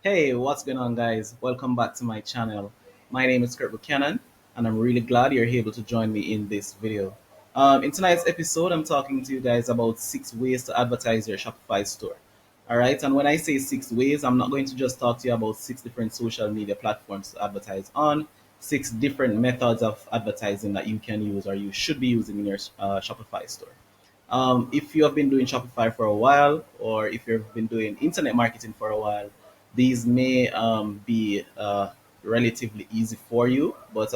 Hey, what's going on, guys? Welcome back to my channel. My name is Kirk Buchanan, and I'm really glad you're able to join me in this video. In tonight's episode, I'm talking to you guys about 6 ways to advertise your Shopify store. All right, and when I say 6 ways, I'm not going to just talk to you about 6 different social media platforms to advertise on, 6 different methods of advertising that you can use or you should be using in your Shopify store. If you have been doing Shopify for a while, or if you've been doing internet marketing for a while, these may be relatively easy for you. But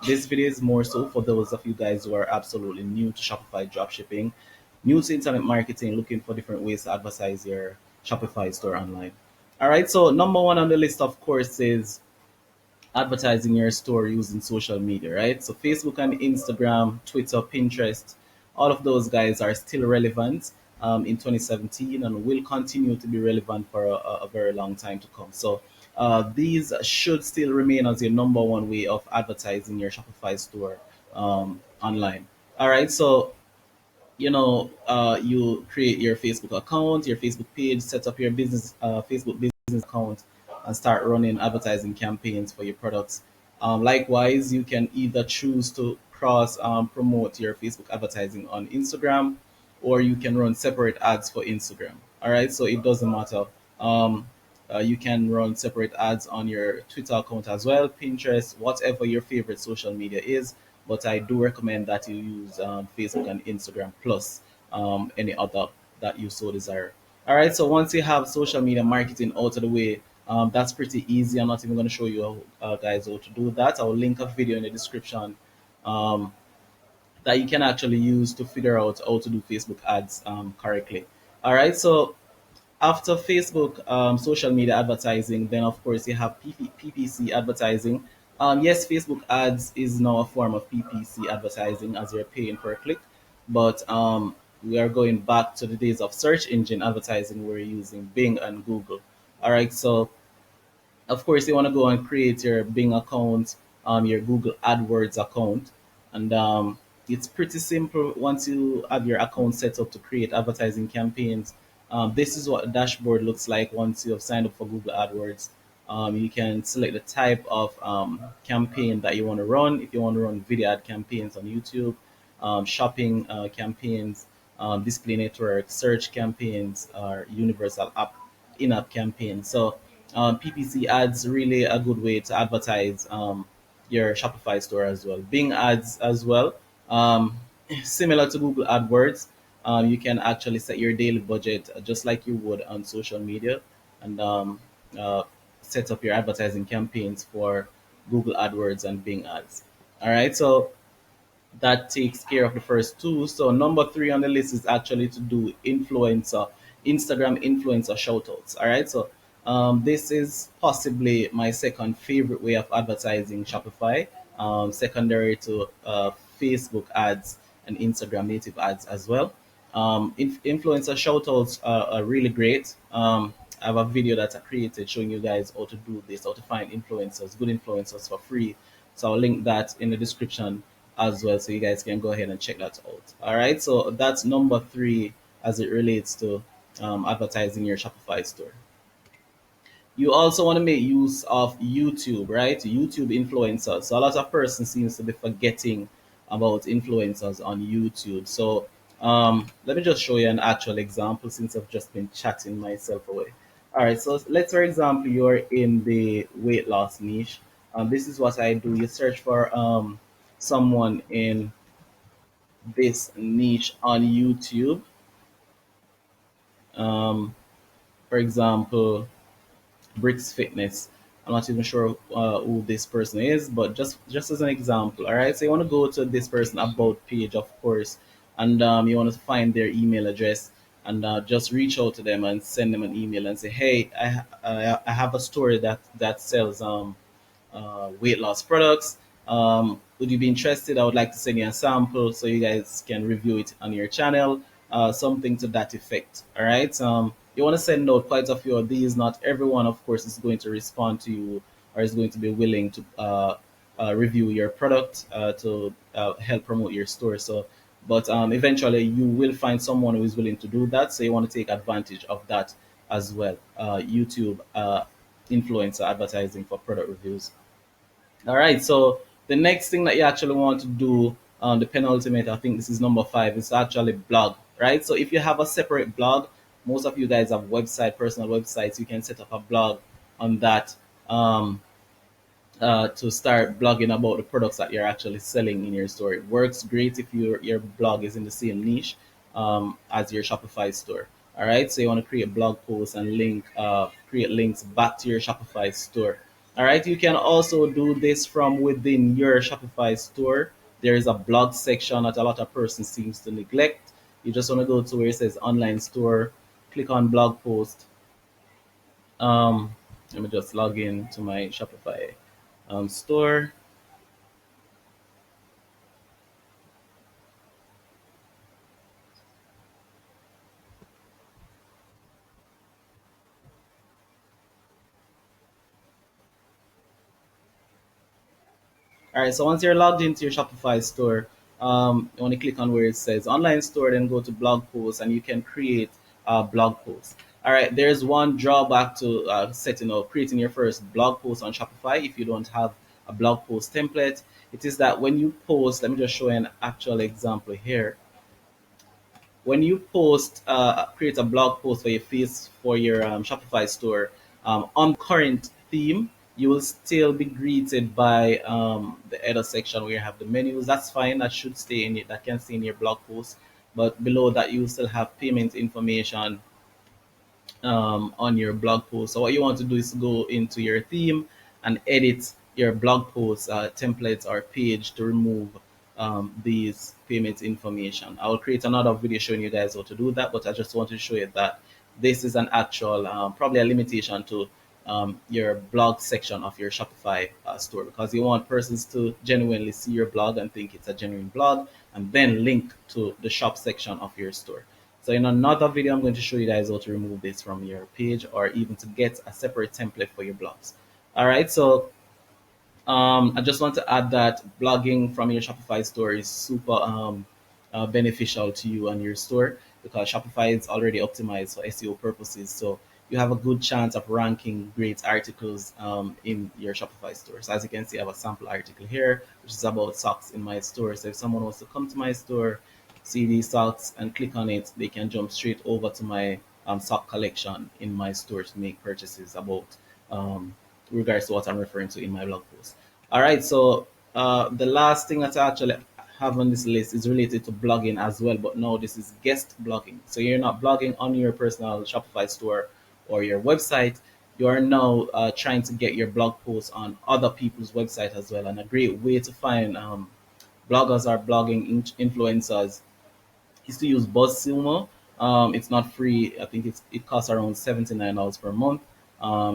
this video is more so for those of you guys who are absolutely new to Shopify dropshipping, new to internet marketing, looking for different ways to advertise your Shopify store online. All right, so number one on the list, of course, is advertising your store using social media, right? So Facebook and Instagram, Twitter, Pinterest, all of those guys are still relevant in 2017 and will continue to be relevant for a very long time to come. So these should still remain as your number one way of advertising your Shopify store online. All right, so you create your Facebook account, your Facebook page, set up your business Facebook business account, and start running advertising campaigns for your products. Likewise, you can either choose to cross promote your Facebook advertising on Instagram, or you can run separate ads for Instagram. All right, so it doesn't matter. You can run separate ads on your Twitter account as well, Pinterest, whatever your favorite social media is. But I do recommend that you use Facebook and Instagram plus any other that you so desire. All right, so once you have social media marketing out of the way, that's pretty easy. I'm not even going to show you guys how to do that. I'll link a video in the description um, that you can actually use to figure out how to do Facebook ads correctly. All right, so after Facebook social media advertising, then of course you have PPC advertising. Yes, Facebook ads is now a form of PPC advertising as you're paying per click, but we are going back to the days of search engine advertising where you're using Bing and Google. All right, so of course you want to go and create your Bing account, your Google AdWords account, and it's pretty simple. Once you have your account set up to create advertising campaigns, this is what the dashboard looks like once you have signed up for Google AdWords. You can select the type of campaign that you want to run. If you want to run video ad campaigns on YouTube, shopping campaigns, display network, search campaigns, or universal app in-app campaigns. So PPC ads really a good way to advertise your Shopify store as well. Bing ads as well. Um, Similar to Google AdWords, you can actually set your daily budget just like you would on social media, and uh, set up your advertising campaigns for Google AdWords and Bing ads. All right, so that takes care of the first two. So number three on the list is actually to do Instagram influencer shoutouts. All right, so this is possibly my second favorite way of advertising Shopify, secondary to Facebook ads and Instagram native ads as well. Influencer shoutouts are really great. I have a video that I created showing you guys how to do this, how to find influencers, good influencers for free. So I'll link that in the description as well, so you guys can go ahead and check that out. All right, so that's number three as it relates to advertising your Shopify store. You also want to make use of YouTube, right? YouTube influencers. So a lot of persons seems to be forgetting about influencers on YouTube. So let me just show you an actual example since I've just been chatting myself away. All right, so let's for example you're in the weight loss niche. This is what I do. You search for someone in this niche on YouTube. Um, for example, Bricks Fitness. I'm not even sure who this person is, but just as an example, all right. So you want to go to this person about page, of course, and you want to find their email address and just reach out to them and send them an email and say, hey, I have a store that sells weight loss products. Would you be interested? I would like to send you a sample so you guys can review it on your channel, something to that effect. All right. You want to send out quite a few of these. Not everyone, of course, is going to respond to you or is going to be willing to review your product to help promote your store. So, but eventually you will find someone who is willing to do that. So you want to take advantage of that as well. YouTube influencer advertising for product reviews. All right. So the next thing that you actually want to do, the penultimate, I think this is number 5, is actually blog. Right. So if you have a separate blog, most of you guys have personal websites. You can set up a blog on that. To start blogging about the products that you're actually selling in your store. It works great if your blog is in the same niche as your Shopify store. All right, so you want to create blog posts and create links back to your Shopify store. All right, you can also do this from within your Shopify store. There is a blog section that a lot of persons seems to neglect. You just want to go to where it says online store, click on blog post. Um, Let me just log in to my Shopify store. All right, so once you're logged into your Shopify store, you want to click on where it says online store, then go to blog posts, and you can create a blog post. All right, there's one drawback to setting up, creating your first blog post on Shopify if you don't have a blog post template. It is that when you post, let me just show you an actual example here. When you create a blog post for your Shopify store on current theme, you will still be greeted by the header section where you have the menus. That's fine. That should stay in it. That can stay in your blog post. But below that, you will still have payment information on your blog post. So what you want to do is go into your theme and edit your blog post templates or page to remove these payment information. I will create another video showing you guys how to do that, but I just want to show you that this is an actual, probably a limitation to your blog section of your Shopify store, because you want persons to genuinely see your blog and think it's a genuine blog and then link to the shop section of your store. So in another video, I'm going to show you guys how to remove this from your page or even to get a separate template for your blogs. All right, so I just want to add that blogging from your Shopify store is super beneficial to you and your store, because Shopify is already optimized for SEO purposes. So you have a good chance of ranking great articles in your Shopify store. So as you can see, I have a sample article here, which is about socks in my store. So if someone wants to come to my store, see these socks and click on it, they can jump straight over to my sock collection in my store to make purchases about um, regards to what I'm referring to in my blog post. All right, so the last thing that I actually have on this list is related to blogging as well, but no, this is guest blogging. So you're not blogging on your personal Shopify store or your website. You are now trying to get your blog posts on other people's website as well. And a great way to find bloggers or blogging influencers is to use BuzzSumo. It's not free. I think it costs around $79 per month.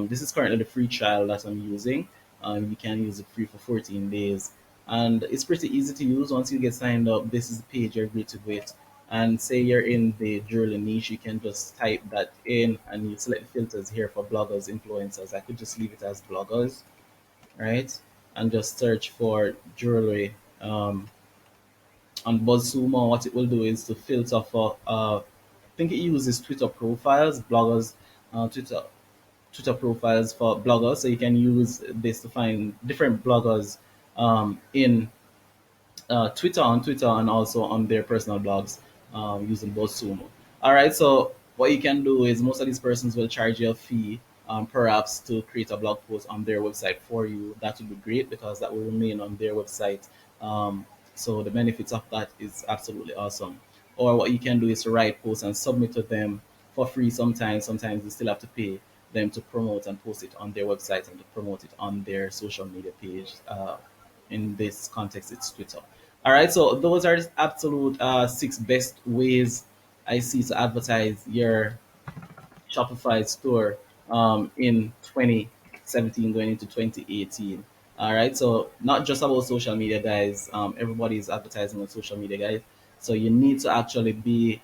This is currently the free trial that I'm using. You can use it free for 14 days. And it's pretty easy to use. Once you get signed up, this is the page you're greeted with. And say you're in the jewelry niche, you can just type that in and you select filters here for bloggers, influencers. I could just leave it as bloggers, right? And just search for jewelry. On BuzzSumo, what it will do is to filter for, I think it uses Twitter profiles, bloggers, Twitter profiles for bloggers. So you can use this to find different bloggers in Twitter and also on their personal blogs using BuzzSumo. All right, so what you can do is most of these persons will charge you a fee, perhaps to create a blog post on their website for you. That would be great because that will remain on their website. So the benefits of that is absolutely awesome. Or what you can do is to write posts and submit to them for free sometimes. Sometimes you still have to pay them to promote and post it on their website and to promote it on their social media page. In this context, it's Twitter. All right, so those are the absolute 6 best ways I see to advertise your Shopify store in 2017 going into 2018. All right, so not just about social media, guys. Everybody is advertising on social media, guys. So you need to actually be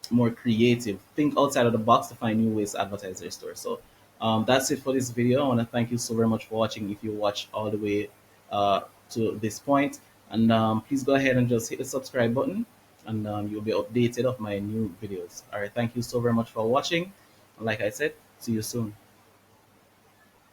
more creative. Think outside of the box to find new ways to advertise your store. So that's it for this video. I want to thank you so very much for watching. If you watch all the way to this point, and please go ahead and just hit the subscribe button, and you'll be updated of my new videos. All right, thank you so very much for watching. Like I said, see you soon.